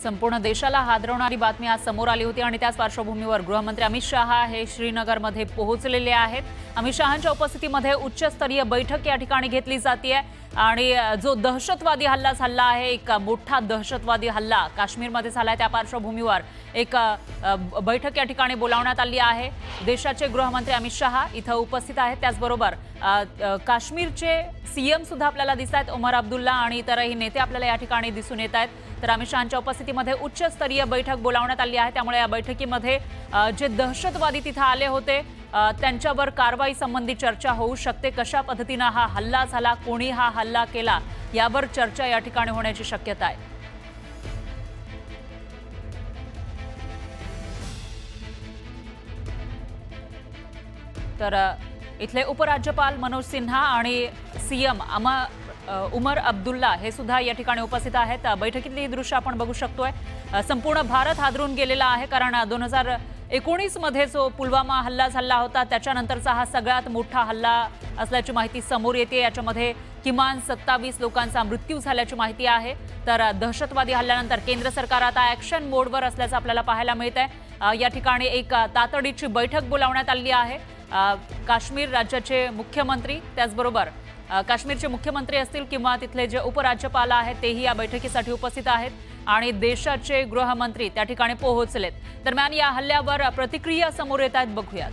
संपूर्ण देशाला हादरवणारी बातमी आज समोर आली होती आणि त्याच पार्श्वभूमीवर गृहमंत्री अमित शहा हे श्रीनगरमध्ये पोहोचलेले आहेत। अमित शहांच्या उपस्थितीमध्ये उच्चस्तरीय बैठक या ठिकाणी घेतली जाते आणि जो दहशतवादी हल्ला झाला आहे, एक मोठा दहशतवादी हल्ला काश्मीरमध्ये झालाय, त्या पार्श्वभूमीवर एक बैठक या ठिकाणी बोलावण्यात आली आहे। देशाचे गृहमंत्री अमित शहा इथं उपस्थित आहेत। त्याचबरोबर काश्मीरचे सीएम सुद्धा आपल्याला दिसत आहेत, उमर अब्दुल्ला आणि इतरही नेते आपल्याला या ठिकाणी दिसून येत आहेत। तर अमित शहांच्या उपस्थितीमध्ये उच्चस्तरीय बैठक बोलावण्यात आली आहे। त्यामुळे या बैठकीमध्ये जे दहशतवादी तिथे आले होते त्यांच्यावर कारवाई संबंधी चर्चा होऊ शकते। कशा पद्धतीने हा हल्ला झाला, कोणी हा हल्ला केला, यावर चर्चा या ठिकाणी होण्याची शक्यता आहे। तर इथले उपराज्यपाल मनोज सिन्हा आणि सीएम उमर अब्दुल्ला हे सुद्धा या ठिकाणी उपस्थित आहेत। बैठकीतली ही दृश्य आपण बघू शकतोय। संपूर्ण भारत हादरून गेलेला आहे, कारण 2019 मध्ये जो पुलवामा हल्ला झाला होता त्याच्यानंतरचा हा सगळ्यात मोठा हल्ला असल्याची माहिती समोर येते। याच्यामध्ये किमान 27 लोकांचा मृत्यू झाल्याची माहिती आहे। तर दहशतवादी हल्ल्यानंतर केंद्र सरकार आता ॲक्शन मोडवर असल्याचं आपल्याला पाहायला मिळतंय। या ठिकाणी एक तातडीची बैठक बोलावण्यात आली आहे। काश्मीर राज्याचे मुख्यमंत्री, त्याचबरोबर काश्मीरचे मुख्यमंत्री असतील किंवा तिथले जे उपराज्यपाल आहेत तेही या बैठकीसाठी उपस्थित आहेत आणि देशाचे गृहमंत्री त्या ठिकाणी पोहोचलेत। दरम्यान या हल्ल्यावर प्रतिक्रिया समोर येत आहेत, बघूयात।